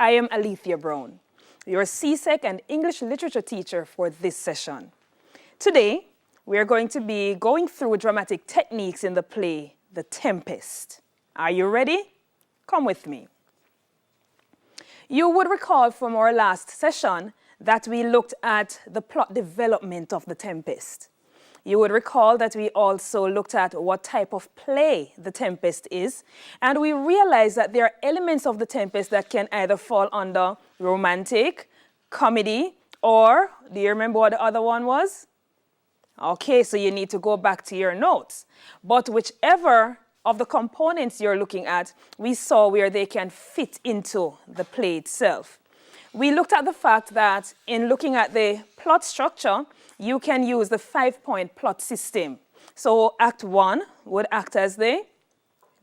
I am Alethea Brown, your CSEC and English literature teacher for this session. Today, we are going to be going through dramatic techniques in the play, The Tempest. Are you ready? Come with me. You would recall from our last session that we looked at the plot development of The Tempest. You would recall that we also looked at what type of play The Tempest is, and we realized that there are elements of The Tempest that can either fall under romantic, comedy, or do you remember what the other one was? Okay, so you need to go back to your notes. But whichever of the components you're looking at, we saw where they can fit into the play itself. We looked at the fact that in looking at the plot structure, you can use the 5-point plot system. So Act 1 would act as the,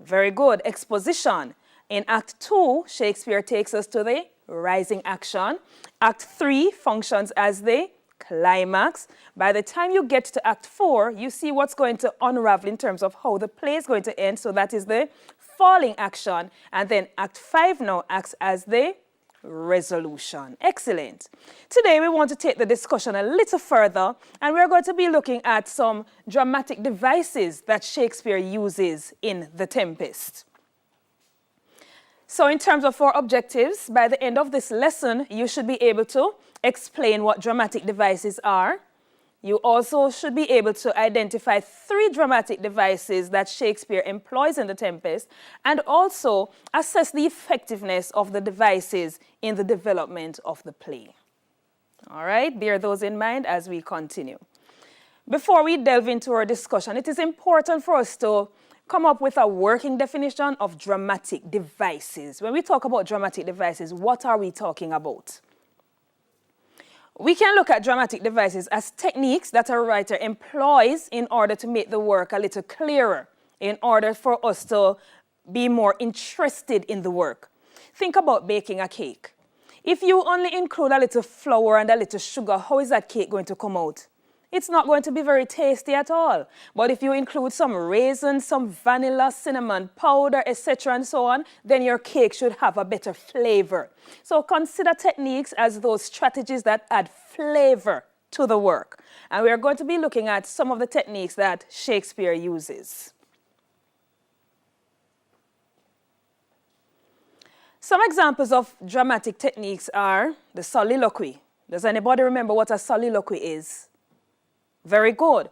very good, exposition. In Act 2, Shakespeare takes us to the rising action. Act 3 functions as the climax. By the time you get to Act 4, you see what's going to unravel in terms of how the play is going to end. So that is the falling action. And then Act 5 now acts as the resolution. Excellent. Today we want to take the discussion a little further, and we're going to be looking at some dramatic devices that Shakespeare uses in The Tempest. So in terms of our objectives, by the end of this lesson, you should be able to explain what dramatic devices are. You also should be able to identify 3 dramatic devices that Shakespeare employs in The Tempest, and also assess the effectiveness of the devices in the development of the play. All right, bear those in mind as we continue. Before we delve into our discussion, it is important for us to come up with a working definition of dramatic devices. When we talk about dramatic devices, what are we talking about? We can look at dramatic devices as techniques that a writer employs in order to make the work a little clearer, in order for us to be more interested in the work. Think about baking a cake. If you only include a little flour and a little sugar, how is that cake going to come out? It's not going to be very tasty at all. But if you include some raisins, some vanilla, cinnamon powder, etc. and so on, then your cake should have a better flavor. So consider techniques as those strategies that add flavor to the work. And we are going to be looking at some of the techniques that Shakespeare uses. Some examples of dramatic techniques are the soliloquy. Does anybody remember what a soliloquy is? Very good.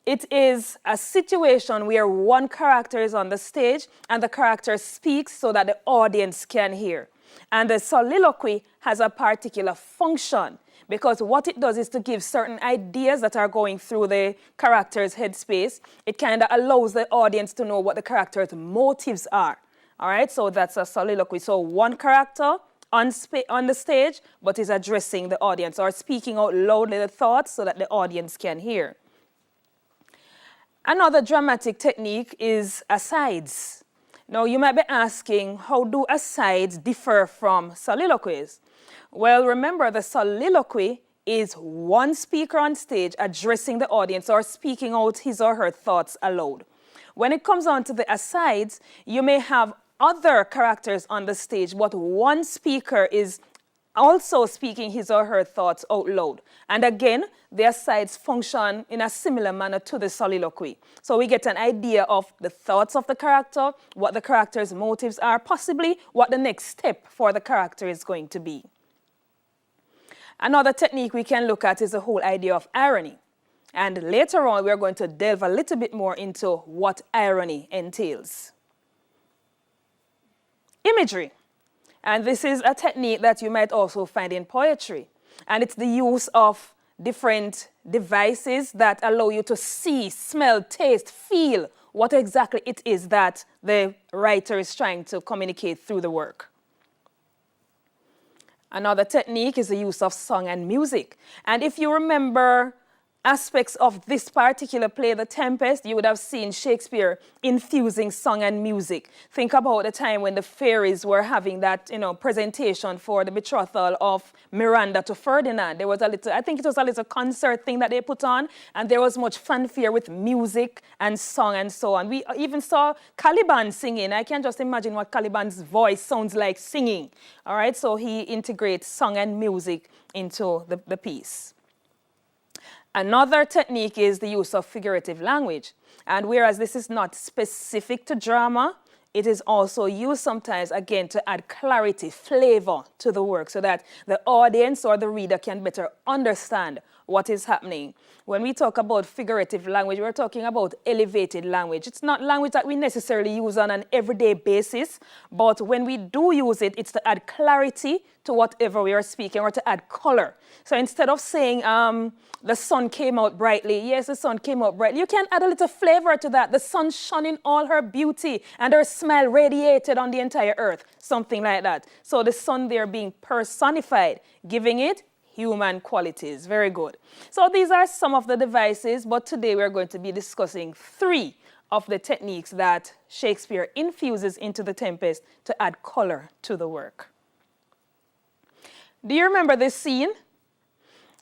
It is a situation where one character is on the stage and the character speaks so that the audience can hear. And the soliloquy has a particular function because what it does is to give certain ideas that are going through the character's headspace. It kind of allows the audience to know what the character's motives are. All right, so that's a soliloquy. So one character on the stage, but is addressing the audience or speaking out loudly the thoughts so that the audience can hear. Another dramatic technique is asides. Now, you might be asking, how do asides differ from soliloquies? Well, remember, the soliloquy is one speaker on stage addressing the audience or speaking out his or her thoughts aloud. When it comes on to the asides, you may have other characters on the stage, but one speaker is also speaking his or her thoughts out loud. And again, the asides function in a similar manner to the soliloquy. So we get an idea of the thoughts of the character, what the character's motives are, possibly what the next step for the character is going to be. Another technique we can look at is the whole idea of irony. And later on, we're going to delve a little bit more into what irony entails. Imagery. And this is a technique that you might also find in poetry. And it's the use of different devices that allow you to see, smell, taste, feel what exactly it is that the writer is trying to communicate through the work. Another technique is the use of song and music. And if you remember aspects of this particular play, The Tempest, you would have seen Shakespeare infusing song and music. Think about the time when the fairies were having that, presentation for the betrothal of Miranda to Ferdinand. There was I think it was a little concert thing that they put on, and there was much fanfare with music and song and so on. We even saw Caliban singing. I can just imagine what Caliban's voice sounds like singing. All right, so he integrates song and music into the piece. Another technique is the use of figurative language. And whereas this is not specific to drama, it is also used sometimes, again, to add clarity, flavor to the work so that the audience or the reader can better understand what is happening. When we talk about figurative language, we're talking about elevated language. It's not language that we necessarily use on an everyday basis, but when we do use it, it's to add clarity to whatever we are speaking or to add color. So instead of saying, the sun came out brightly. Yes, the sun came out brightly. You can add a little flavor to that. The sun shone in all her beauty and her smile radiated on the entire earth. Something like that. So the sun there being personified, giving it human qualities. Very good. So these are some of the devices, but today we're going to be discussing 3 of the techniques that Shakespeare infuses into The Tempest to add color to the work. Do you remember this scene?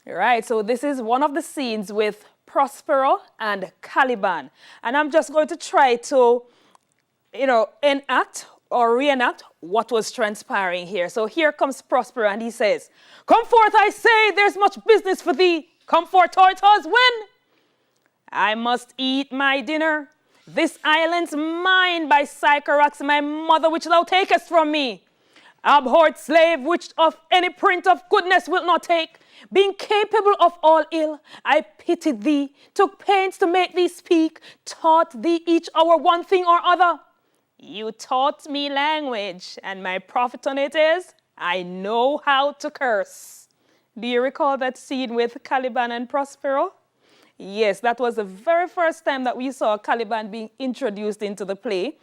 Right, so this is one of the scenes with Prospero and Caliban. And I'm just going to try to, enact or reenact what was transpiring here. So here comes Prospero and he says, "Come forth, I say, there's much business for thee. Come forth, Tortoise, when? I must eat my dinner. This island's mine by Sycorax, my mother, which thou takest from me. Abhorred slave, which of any print of goodness wilt not take. Being capable of all ill, I pitied thee, took pains to make thee speak, taught thee each hour one thing or other. You taught me language, and my profit on it is, I know how to curse." Do you recall that scene with Caliban and Prospero? Yes, that was the very first time that we saw Caliban being introduced into the play.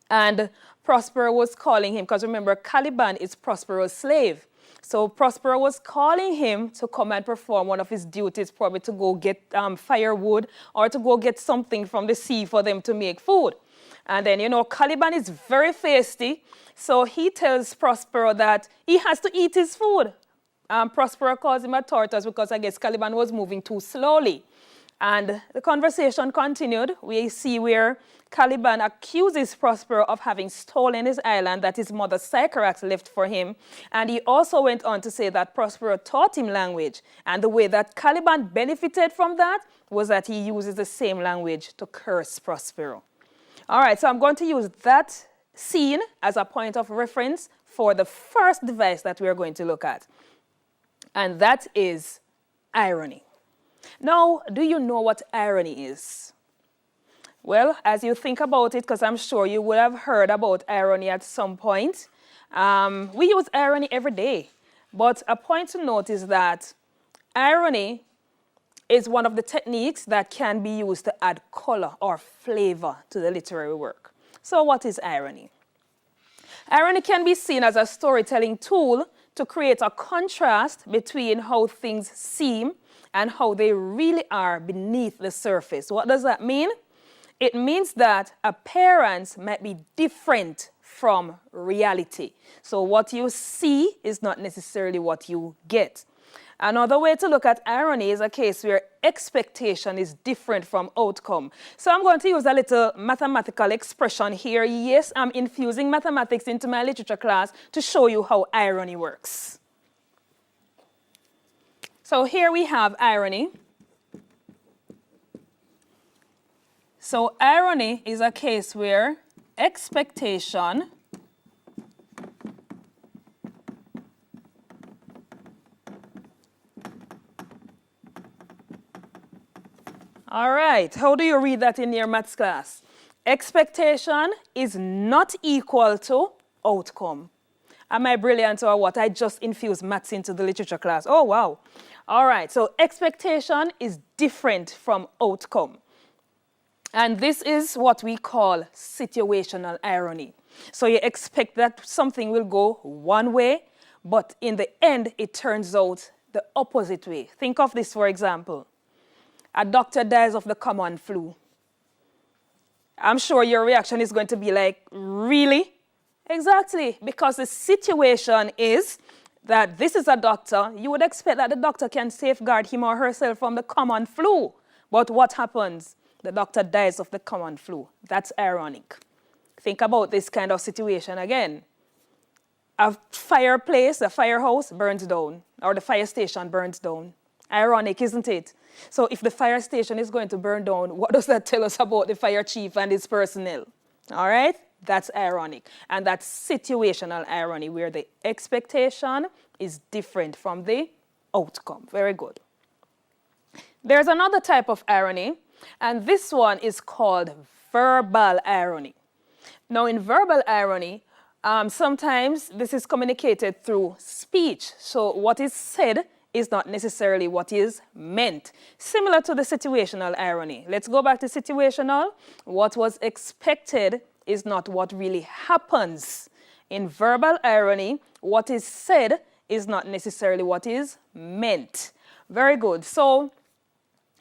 And Prospero was calling him, because remember, Caliban is Prospero's slave. So Prospero was calling him to come and perform one of his duties, probably to go get firewood or to go get something from the sea for them to make food. And then, Caliban is very feisty, so he tells Prospero that he has to eat his food. Prospero calls him a tortoise because I guess Caliban was moving too slowly. And the conversation continued. We see where Caliban accuses Prospero of having stolen his island that his mother Sycorax left for him. And he also went on to say that Prospero taught him language. And the way that Caliban benefited from that was that he uses the same language to curse Prospero. All right, so I'm going to use that scene as a point of reference for the first device that we're going to look at. And that is irony. Now, do you know what irony is? Well, as you think about it, because I'm sure you would have heard about irony at some point, we use irony every day. But a point to note is that irony is one of the techniques that can be used to add color or flavor to the literary work. So what is irony? Irony can be seen as a storytelling tool to create a contrast between how things seem and how they really are beneath the surface. What does that mean? It means that appearance might be different from reality. So what you see is not necessarily what you get. Another way to look at irony is a case where expectation is different from outcome. So I'm going to use a little mathematical expression here. Yes, I'm infusing mathematics into my literature class to show you how irony works. So here we have irony. So irony is a case where expectation all right, how do you read that in your maths class? Expectation is not equal to outcome. Am I brilliant or what? I just infused maths into the literature class. Oh, wow. All right, so expectation is different from outcome. And this is what we call situational irony. So you expect that something will go one way, but in the end, it turns out the opposite way. Think of this, for example. A doctor dies of the common flu. I'm sure your reaction is going to be like, really? Exactly, because the situation is that this is a doctor. You would expect that the doctor can safeguard him or herself from the common flu. But what happens? The doctor dies of the common flu. That's ironic. Think about this kind of situation again. A fireplace, a firehouse burns down, or the fire station burns down. Ironic, isn't it? So if the fire station is going to burn down, what does that tell us about the fire chief and his personnel? All right? That's ironic. And that's situational irony, where the expectation is different from the outcome. Very good. There's another type of irony, and this one is called verbal irony. Now, in verbal irony, sometimes this is communicated through speech. So what is said is not necessarily what is meant. Similar to the situational irony. Let's go back to situational. What was expected is not what really happens. In verbal irony, what is said is not necessarily what is meant. Very good. So,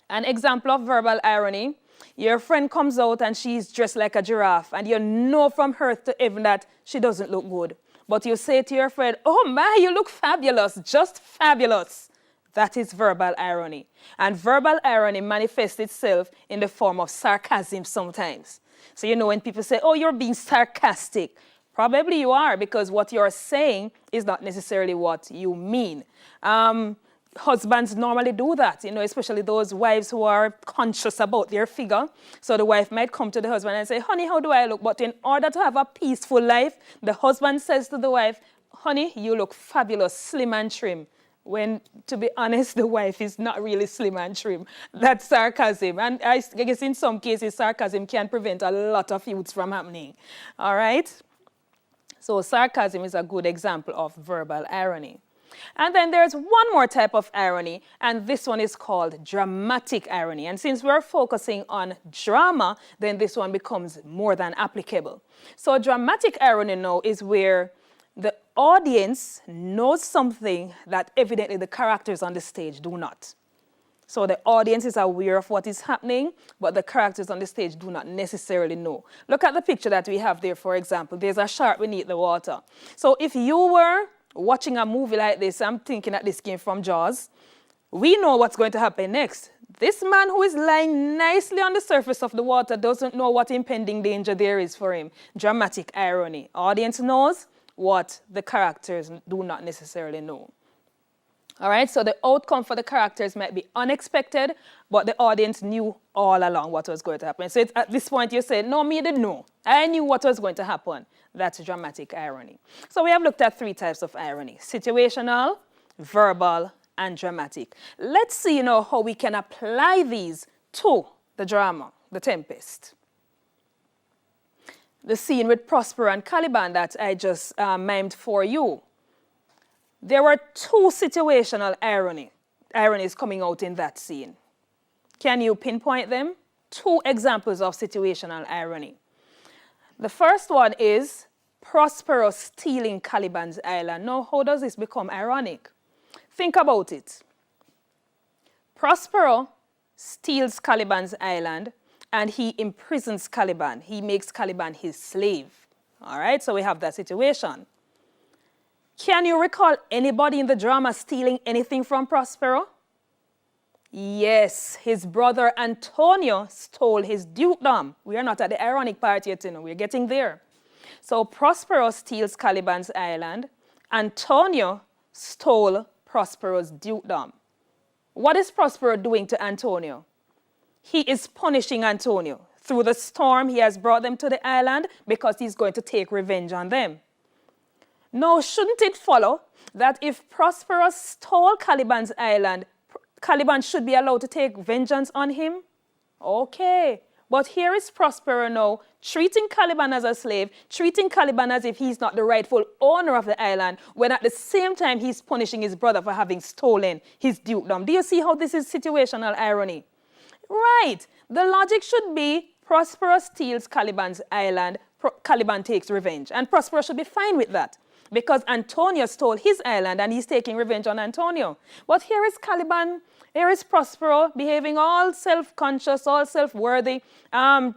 an example of verbal irony, your friend comes out and she's dressed like a giraffe, and you know from earth to heaven that she doesn't look good. But you say to your friend, oh my, you look fabulous, just fabulous. That is verbal irony. And verbal irony manifests itself in the form of sarcasm sometimes. So you know when people say, oh, you're being sarcastic, probably you are, because what you're saying is not necessarily what you mean. Husbands normally do that, you know, especially those wives who are conscious about their figure. So the wife might come to the husband and say, honey, how do I look? But in order to have a peaceful life, the husband says to the wife, honey, you look fabulous, slim and trim. When, to be honest, the wife is not really slim and trim. That's sarcasm. And I guess in some cases, sarcasm can prevent a lot of feuds from happening. All right? So sarcasm is a good example of verbal irony. And then there's one more type of irony, and this one is called dramatic irony. And since we're focusing on drama, then this one becomes more than applicable. So dramatic irony now is where the audience knows something that evidently the characters on the stage do not. So the audience is aware of what is happening, but the characters on the stage do not necessarily know. Look at the picture that we have there, for example. There's a shark beneath the water. So if you were watching a movie like this, I'm thinking that this came from Jaws, we know what's going to happen next. This man who is lying nicely on the surface of the water doesn't know what impending danger there is for him. Dramatic irony. Audience knows what the characters do not necessarily know. All right, so the outcome for the characters might be unexpected, but the audience knew all along what was going to happen. So at this point you say, no, me didn't know. I knew what was going to happen. That's dramatic irony. So we have looked at three types of irony: situational, verbal, and dramatic. Let's see now how we can apply these to the drama, The Tempest. The scene with Prospero and Caliban that I just mimed for you. There were two situational ironies coming out in that scene. Can you pinpoint them? Two examples of situational irony. The first one is Prospero stealing Caliban's island. Now, how does this become ironic? Think about it. Prospero steals Caliban's island and he imprisons Caliban. He makes Caliban his slave. All right, so we have that situation. Can you recall anybody in the drama stealing anything from Prospero? Yes, his brother Antonio stole his dukedom. We are not at the ironic part yet, you know, we're getting there. So Prospero steals Caliban's island. Antonio stole Prospero's dukedom. What is Prospero doing to Antonio? He is punishing Antonio. Through the storm, he has brought them to the island because he's going to take revenge on them. Now, shouldn't it follow that if Prospero stole Caliban's island, Caliban should be allowed to take vengeance on him? Okay, but here is Prospero now treating Caliban as a slave, treating Caliban as if he's not the rightful owner of the island, when at the same time he's punishing his brother for having stolen his dukedom. Do you see how this is situational irony? Right, the logic should be Prospero steals Caliban's island, Caliban takes revenge, and Prospero should be fine with that. because Antonio stole his island and he's taking revenge on Antonio. But here is Caliban, here is Prospero behaving all self-conscious, all self-worthy,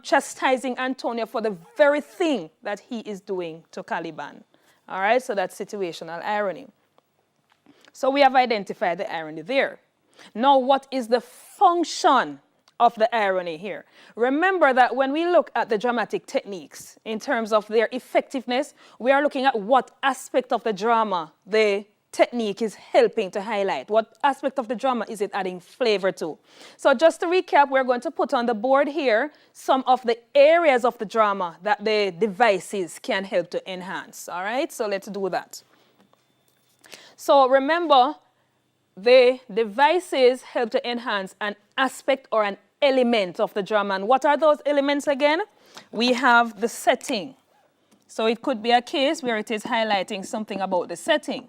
chastising Antonio for the very thing that he is doing to Caliban. All right, so that's situational irony. So we have identified the irony there. Now, what is the function of the irony here? Remember that when we look at the dramatic techniques in terms of their effectiveness, we are looking at what aspect of the drama the technique is helping to highlight. What aspect of the drama is it adding flavor to? So just to recap, we're going to put on the board here some of the areas of the drama that the devices can help to enhance. All right, so let's do that. So remember, the devices help to enhance an aspect or an element of the drama. And what are those elements again? We have the setting. So it could be a case where it is highlighting something about the setting.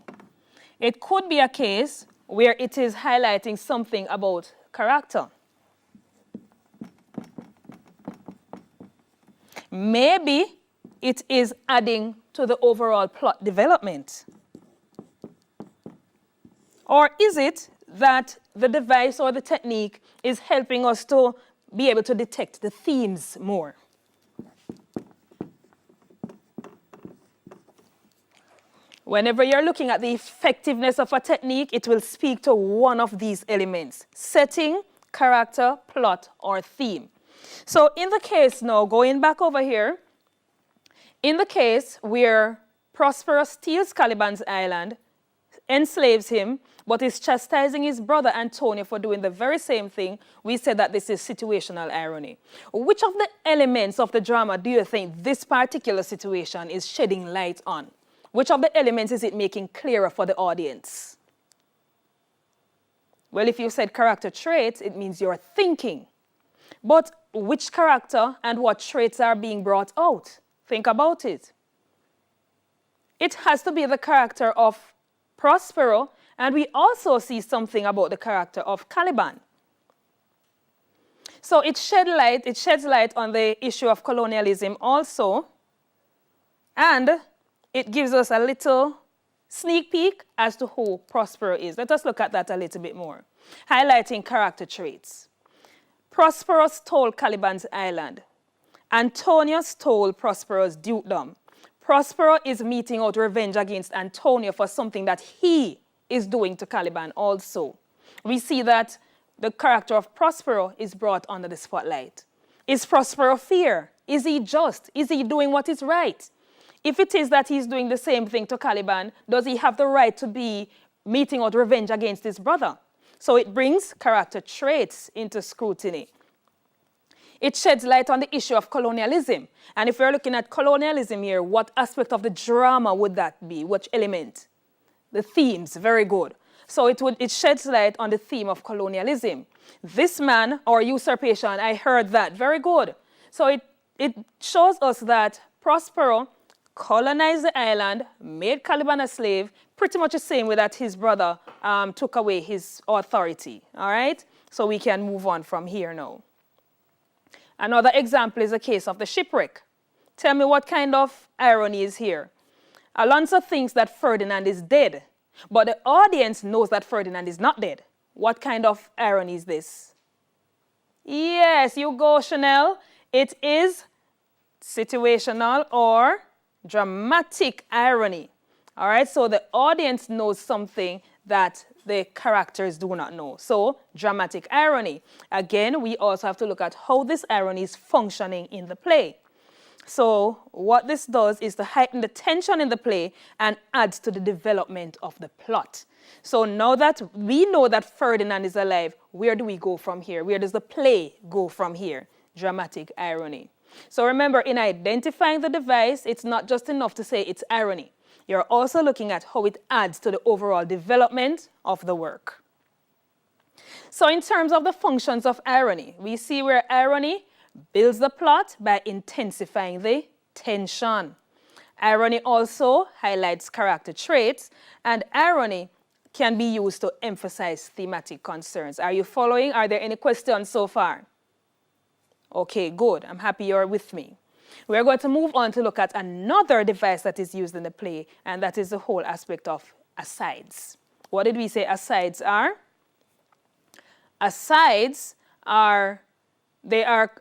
It could be a case where it is highlighting something about character. Maybe it is adding to the overall plot development. Or is it that the device or the technique is helping us to be able to detect the themes more? Whenever you're looking at the effectiveness of a technique, it will speak to one of these elements: setting, character, plot, or theme. So in the case now, going back over here, in the case where Prospero steals Caliban's island, enslaves him, but is chastising his brother Antonio for doing the very same thing, we said that this is situational irony. Which of the elements of the drama do you think this particular situation is shedding light on? Which of the elements is it making clearer for the audience? Well, if you said character traits, it means you're thinking. But which character and what traits are being brought out? Think about it. It has to be the character of Prospero, and we also see something about the character of Caliban. So it sheds light on the issue of colonialism also, and it gives us a little sneak peek as to who Prospero is. Let us look at that a little bit more. Highlighting character traits. Prospero stole Caliban's island. Antonio stole Prospero's dukedom. Prospero is meting out revenge against Antonio for something that he is doing to Caliban also. We see that the character of Prospero is brought under the spotlight. Is Prospero fair? Is he just? Is he doing what is right? If it is that he's doing the same thing to Caliban, does he have the right to be meting out revenge against his brother? So it brings character traits into scrutiny. It sheds light on the issue of colonialism. And if we're looking at colonialism here, what aspect of the drama would that be? Which element? The themes, very good. So it sheds light on the theme of colonialism. This man, or usurpation, I heard that, very good. So it shows us that Prospero colonized the island, made Caliban a slave, pretty much the same way that his brother took away his authority, all right? So we can move on from here now. Another example is the case of the shipwreck. Tell me what kind of irony is here. Alonso thinks that Ferdinand is dead, but the audience knows that Ferdinand is not dead. What kind of irony is this? Yes, you go, Chanel. It is situational or dramatic irony. All right, so the audience knows something that the characters do not know. So dramatic irony. Again, we also have to look at how this irony is functioning in the play. So what this does is to heighten the tension in the play and adds to the development of the plot. So now that we know that Ferdinand is alive, where do we go from here? Where does the play go from here? Dramatic irony. So remember, in identifying the device, it's not just enough to say it's irony. You're also looking at how it adds to the overall development of the work. So in terms of the functions of irony, we see where irony builds the plot by intensifying the tension. Irony also highlights character traits, and irony can be used to emphasize thematic concerns. Are you following? Are there any questions so far? Okay, good. I'm happy you're with me. We're going to move on to look at another device that is used in the play, and that is the whole aspect of asides. What did we say asides are? Asides are, they are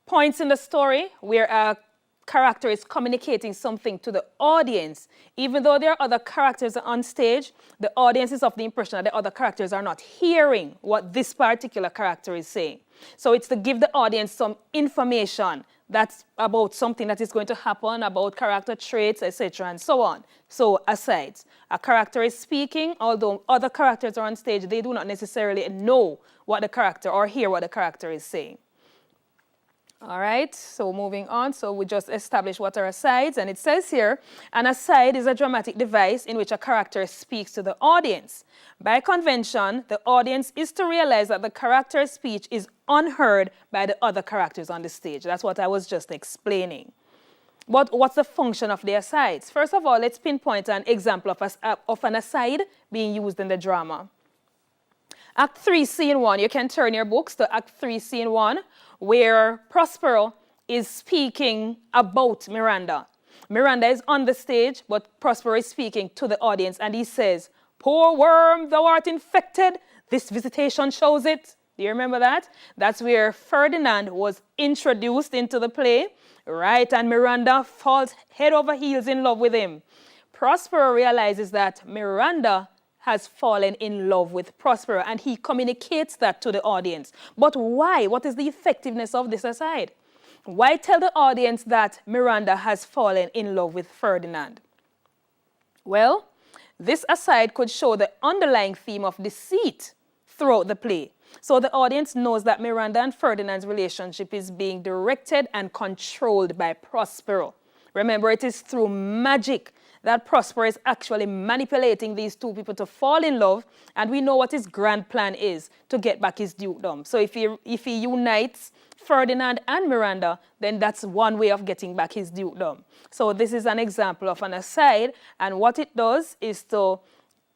points in the story where a character is communicating something to the audience. Even though there are other characters on stage, the audience is of the impression that the other characters are not hearing what this particular character is saying. So it's to give the audience some information that's about something that is going to happen, about character traits, etc., and so on. So asides. A character is speaking, although other characters are on stage, they do not necessarily know what the character or hear what the character is saying. All right, so moving on. So we just established what are asides, and it says here, an aside is a dramatic device in which a character speaks to the audience. By convention, the audience is to realize that the character's speech is unheard by the other characters on the stage. That's what I was just explaining. But what's the function of the asides? First of all, let's pinpoint an example of an aside being used in the drama. Act 3, Scene 1. You can turn your books to Act 3, Scene 1, where Prospero is speaking about Miranda. Miranda is on the stage, but Prospero is speaking to the audience, and he says, "Poor worm, thou art infected. This visitation shows it." Do you remember that? That's where Ferdinand was introduced into the play, right? And Miranda falls head over heels in love with him. Prospero realizes that Miranda has fallen in love with Prospero, and he communicates that to the audience. But why? What is the effectiveness of this aside? Why tell the audience that Miranda has fallen in love with Ferdinand? Well, this aside could show the underlying theme of deceit throughout the play. So the audience knows that Miranda and Ferdinand's relationship is being directed and controlled by Prospero. Remember, it is through magic that Prospero is actually manipulating these two people to fall in love, and we know what his grand plan is to get back his dukedom. So if he unites Ferdinand and Miranda, then that's one way of getting back his dukedom. So this is an example of an aside, and what it does is to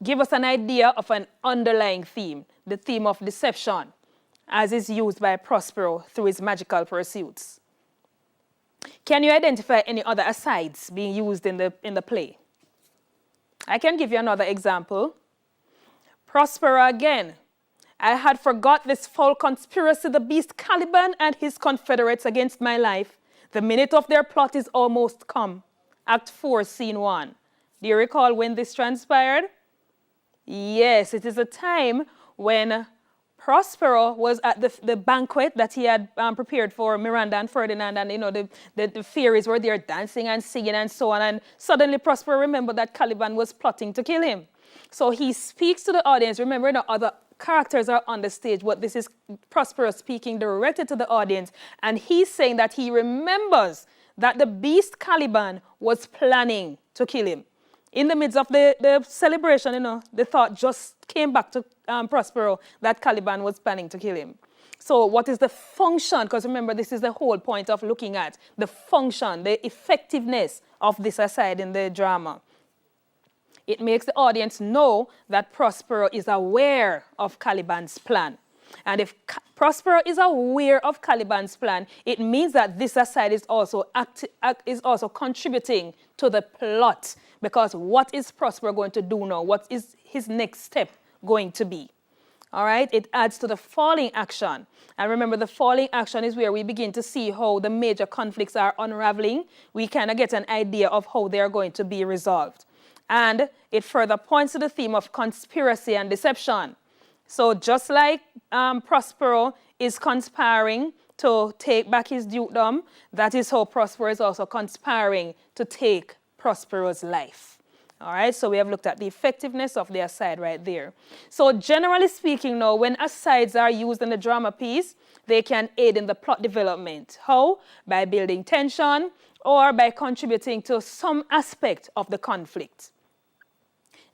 give us an idea of an underlying theme, the theme of deception, as is used by Prospero through his magical pursuits. Can you identify any other asides being used in the play? I can give you another example. Prospero again. "I had forgot this foul conspiracy, the beast Caliban and his confederates against my life. The minute of their plot is almost come." Act 4, Scene 1. Do you recall when this transpired? Yes, it is a time when Prospero was at the banquet that he had prepared for Miranda and Ferdinand, and the fairies were there dancing and singing and so on, and suddenly Prospero remembered that Caliban was plotting to kill him. So he speaks to the audience. Remember, the other characters are on the stage, but this is Prospero speaking directly to the audience, and he's saying that he remembers that the beast Caliban was planning to kill him. In the midst of the celebration, the thought just came back to Prospero that Caliban was planning to kill him. So what is the function? Because remember, this is the whole point of looking at the function, the effectiveness of this aside in the drama. It makes the audience know that Prospero is aware of Caliban's plan. And if Prospero is aware of Caliban's plan, it means that this aside is also contributing to the plot. Because what is Prospero going to do now? What is his next step going to be? All right, it adds to the falling action. And remember, the falling action is where we begin to see how the major conflicts are unraveling. We kind of get an idea of how they are going to be resolved. And it further points to the theme of conspiracy and deception. So just like Prospero is conspiring to take back his dukedom, that is how Prospero is also conspiring to take Prospero's life. All right, so we have looked at the effectiveness of the aside right there. So generally speaking now, when asides are used in the drama piece, they can aid in the plot development. How? By building tension or by contributing to some aspect of the conflict.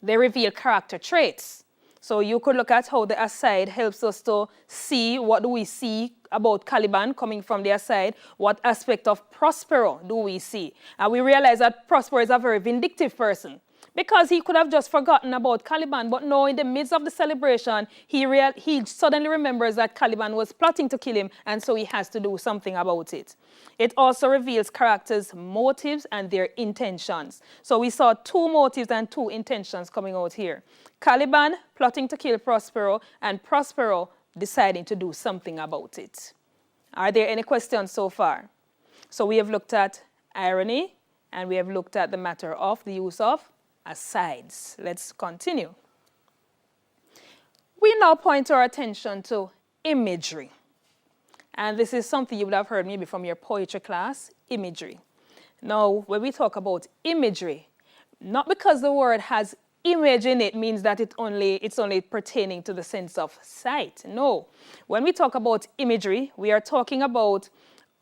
They reveal character traits. So you could look at how the aside helps us to see what do we see about Caliban coming from the aside, what aspect of Prospero do we see. And we realize that Prospero is a very vindictive person. Because he could have just forgotten about Caliban, but no, in the midst of the celebration, he suddenly remembers that Caliban was plotting to kill him, and so he has to do something about it. It also reveals characters' motives and their intentions. So we saw 2 motives and 2 intentions coming out here. Caliban plotting to kill Prospero, and Prospero deciding to do something about it. Are there any questions so far? So we have looked at irony, and we have looked at the matter of the use of asides. Let's continue. We now point our attention to imagery. And this is something you would have heard maybe from your poetry class, imagery. Now, when we talk about imagery, not because the word has image in it means that it's only pertaining to the sense of sight. No. When we talk about imagery, we are talking about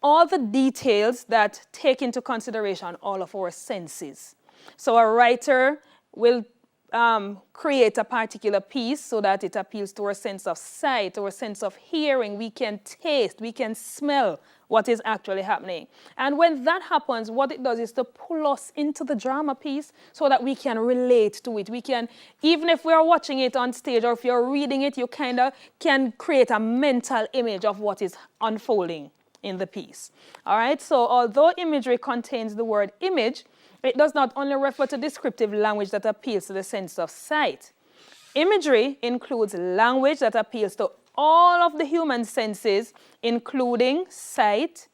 all the details that take into consideration all of our senses. So a writer will create a particular piece so that it appeals to our sense of sight, our sense of hearing. We can taste, we can smell what is actually happening. And when that happens, what it does is to pull us into the drama piece so that we can relate to it. We can, even if we are watching it on stage or if you're reading it, you kind of can create a mental image of what is unfolding in the piece. All right, so although imagery contains the word image, it does not only refer to descriptive language that appeals to the sense of sight. Imagery includes language that appeals to all of the human senses, including sight,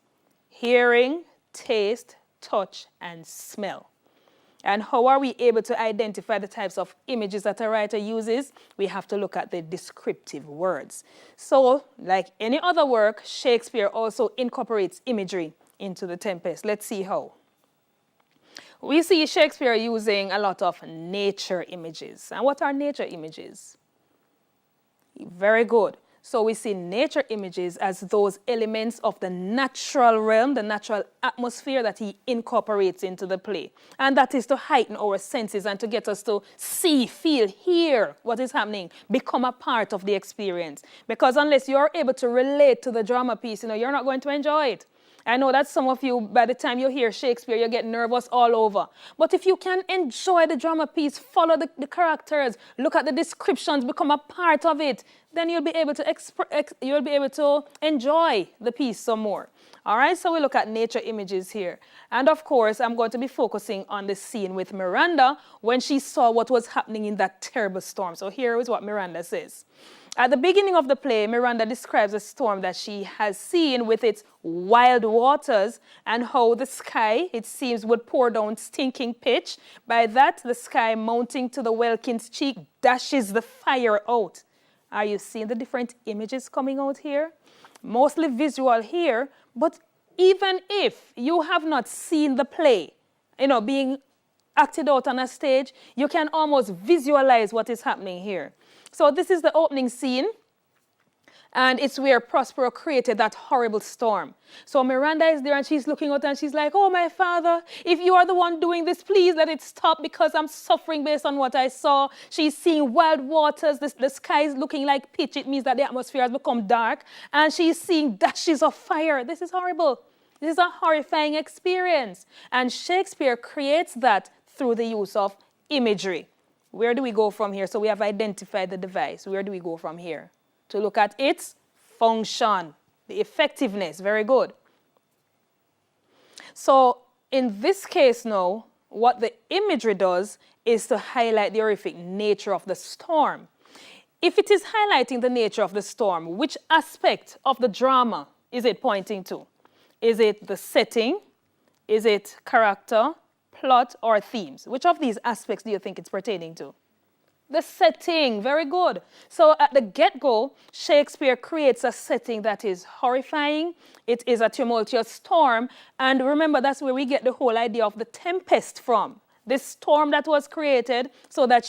hearing, taste, touch, and smell. And how are we able to identify the types of images that a writer uses? We have to look at the descriptive words. So, like any other work, Shakespeare also incorporates imagery into The Tempest. Let's see how. We see Shakespeare using a lot of nature images. And what are nature images? Very good. So we see nature images as those elements of the natural realm, the natural atmosphere that he incorporates into the play. And that is to heighten our senses and to get us to see, feel, hear what is happening, become a part of the experience. Because unless you're able to relate to the drama piece, you're not going to enjoy it. I know that some of you, by the time you hear Shakespeare, you get nervous all over. But if you can enjoy the drama piece, follow the characters, look at the descriptions, become a part of it, then you'll be able to enjoy the piece some more. All right, so we look at nature images here. And of course, I'm going to be focusing on the scene with Miranda when she saw what was happening in that terrible storm. So here is what Miranda says. At the beginning of the play, Miranda describes a storm that she has seen with its wild waters and how the sky, it seems, would pour down stinking pitch. By that, the sky mounting to the welkin's cheek dashes the fire out. Are you seeing the different images coming out here? Mostly visual here, but even if you have not seen the play, being acted out on a stage, you can almost visualize what is happening here. So this is the opening scene, and it's where Prospero created that horrible storm. So Miranda is there, and she's looking out, and she's like, oh, my father, if you are the one doing this, please let it stop because I'm suffering based on what I saw. She's seeing wild waters. The sky is looking like pitch. It means that the atmosphere has become dark, and she's seeing dashes of fire. This is horrible. This is a horrifying experience. And Shakespeare creates that through the use of imagery. Where do we go from here? So we have identified the device. Where do we go from here? To look at its function, the effectiveness. Very good. So in this case now, what the imagery does is to highlight the horrific nature of the storm. If it is highlighting the nature of the storm, which aspect of the drama is it pointing to? Is it the setting? Is it character, plot, or themes? Which of these aspects do you think it's pertaining to? The setting. Very good. So at the get-go, Shakespeare creates a setting that is horrifying. It is a tumultuous storm. And remember, that's where we get the whole idea of the tempest from. This storm that was created so that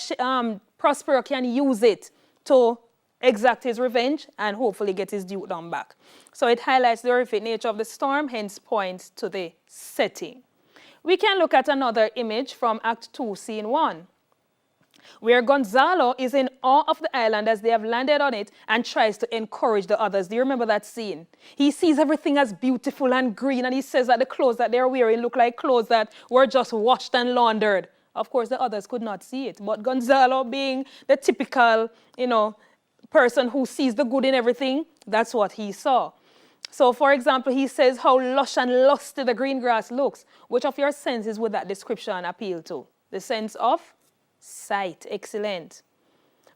Prospero can use it to exact his revenge and hopefully get his dukedom back. So it highlights the horrific nature of the storm, hence points to the setting. We can look at another image from Act 2, Scene 1, where Gonzalo is in awe of the island as they have landed on it and tries to encourage the others. Do you remember that scene? He sees everything as beautiful and green, and he says that the clothes that they're wearing look like clothes that were just washed and laundered. Of course, the others could not see it. But Gonzalo, being the typical, person who sees the good in everything, that's what he saw. So, for example, he says how lush and lusty the green grass looks. Which of your senses would that description appeal to? The sense of sight. Excellent.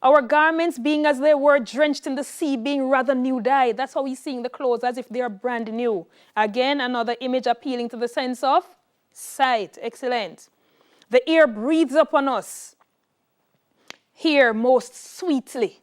Our garments being as they were drenched in the sea, being rather new dyed. That's how he's seeing the clothes, as if they are brand new. Again, another image appealing to the sense of sight. Excellent. The air breathes upon us. Here most sweetly.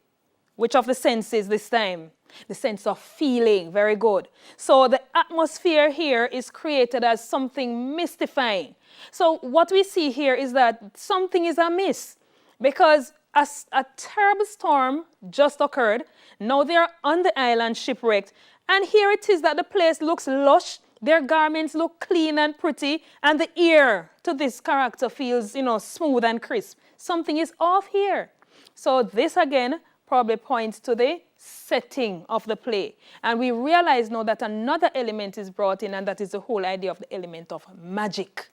Which of the senses this time? The sense of feeling. Very good. So the atmosphere here is created as something mystifying. So what we see here is that something is amiss, because a terrible storm just occurred. Now they're on the island shipwrecked. And here it is that the place looks lush. Their garments look clean and pretty. And the air to this character feels, smooth and crisp. Something is off here. So this again probably points to the setting of the play. And we realize now that another element is brought in, and that is the whole idea of the element of magic.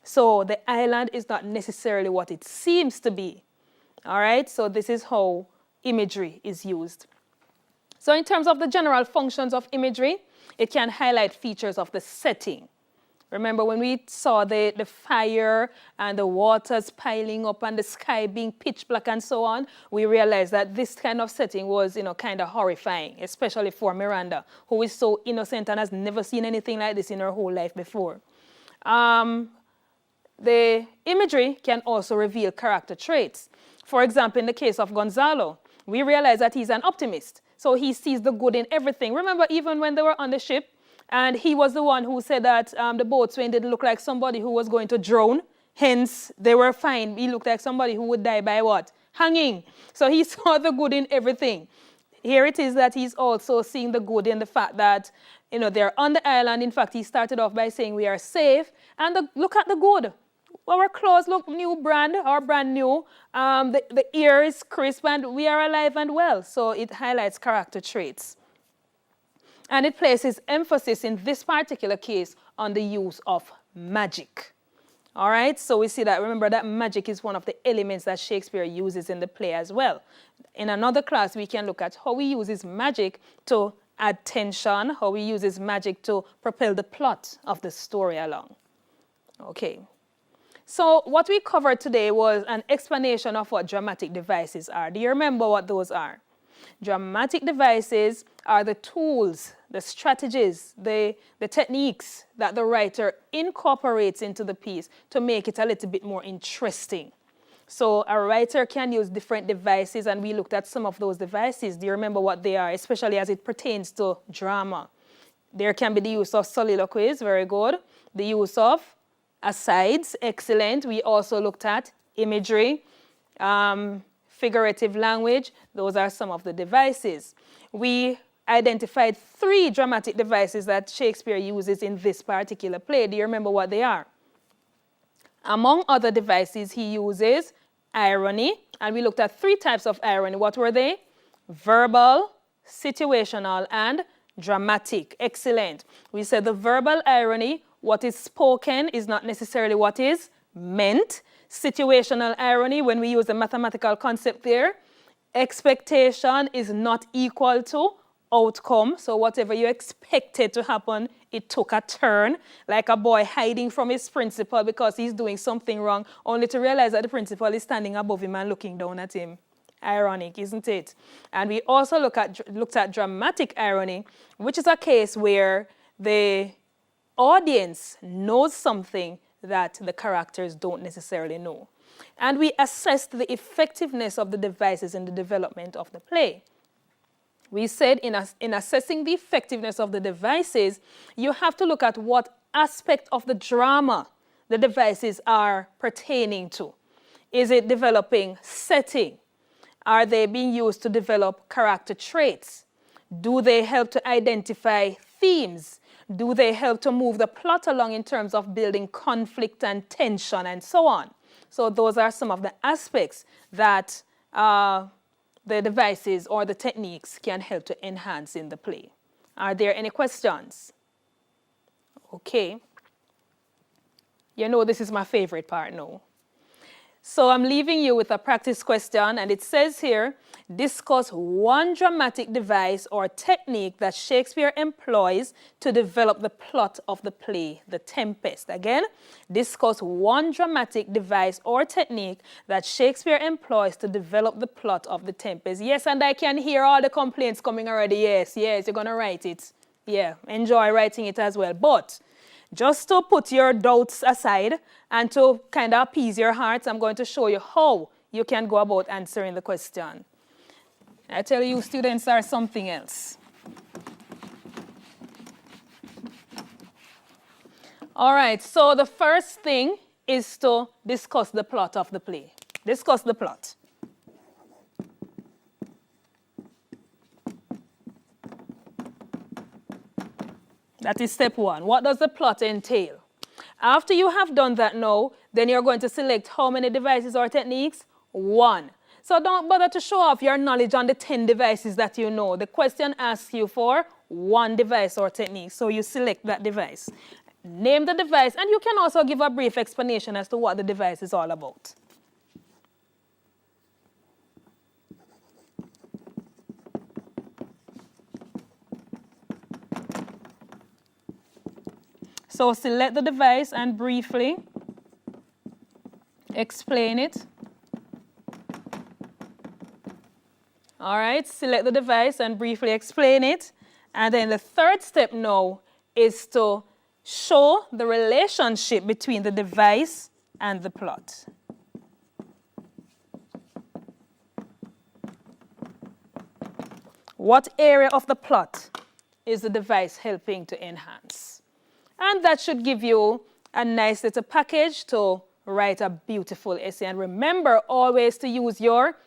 So the island is not necessarily what it seems to be. All right, so this is how imagery is used. So in terms of the general functions of imagery, it can highlight features of the setting. Remember when we saw the fire and the waters piling up and the sky being pitch black and so on, we realized that this kind of setting was, kind of horrifying, especially for Miranda, who is so innocent and has never seen anything like this in her whole life before. The imagery can also reveal character traits. For example, in the case of Gonzalo, we realize that he's an optimist. So he sees the good in everything. Remember, even when they were on the ship, and he was the one who said that the boatswain didn't look like somebody who was going to drown. Hence, they were fine. He looked like somebody who would die by what? Hanging. So he saw the good in everything. Here it is that he's also seeing the good in the fact that, they're on the island. In fact, he started off by saying we are safe. And look at the good. Our clothes look brand new. The air is crisp and we are alive and well. So it highlights character traits. And it places emphasis in this particular case on the use of magic. All right, so we see that, remember that magic is one of the elements that Shakespeare uses in the play as well. In another class, we can look at how he uses magic to add tension, how he uses magic to propel the plot of the story along. Okay. So what we covered today was an explanation of what dramatic devices are. Do you remember what those are? Dramatic devices are the tools, the strategies, the techniques that the writer incorporates into the piece to make it a little bit more interesting. So a writer can use different devices, and we looked at some of those devices. Do you remember what they are, especially as it pertains to drama? There can be the use of soliloquies, very good. The use of asides, excellent. We also looked at imagery, figurative language. Those are some of the devices. We identified 3 dramatic devices that Shakespeare uses in this particular play. Do you remember what they are? Among other devices, he uses irony, and we looked at 3 types of irony. What were they? Verbal, situational, and dramatic. Excellent. We said the verbal irony, what is spoken is not necessarily what is meant. Situational irony, when we use the mathematical concept there, expectation is not equal to outcome. So whatever you expected to happen, it took a turn, like a boy hiding from his principal because he's doing something wrong, only to realize that the principal is standing above him and looking down at him. Ironic, isn't it? And we also looked at dramatic irony, which is a case where the audience knows something that the characters don't necessarily know. And we assessed the effectiveness of the devices in the development of the play. We said in assessing the effectiveness of the devices, you have to look at what aspect of the drama the devices are pertaining to. Is it developing setting? Are they being used to develop character traits? Do they help to identify themes? Do they help to move the plot along in terms of building conflict and tension and so on? So those are some of the aspects that the devices or the techniques can help to enhance in the play. Are there any questions? Okay. You know this is my favorite part now. So I'm leaving you with a practice question, and it says here, discuss one dramatic device or technique that Shakespeare employs to develop the plot of the play, The Tempest. Again, discuss one dramatic device or technique that Shakespeare employs to develop the plot of The Tempest. Yes, and I can hear all the complaints coming already. Yes, you're going to write it. Yeah, enjoy writing it as well. But just to put your doubts aside and to kind of appease your hearts, I'm going to show you how you can go about answering the question. I tell you, students are something else. All right, so the first thing is to discuss the plot of the play. Discuss the plot. That is step one. What does the plot entail? After you have done that now, then you're going to select how many devices or techniques? 1. So don't bother to show off your knowledge on the 10 devices that you know. The question asks you for 1 device or technique. So you select that device. Name the device, and you can also give a brief explanation as to what the device is all about. So select the device and briefly explain it. All right, select the device and briefly explain it. And then the third step now is to show the relationship between the device and the plot. What area of the plot is the device helping to enhance? And that should give you a nice little package to write a beautiful essay. And remember always to use your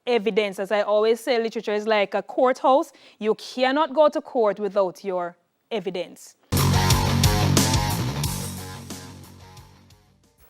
evidence. As I always say, literature is like a courthouse. You cannot go to court without your evidence.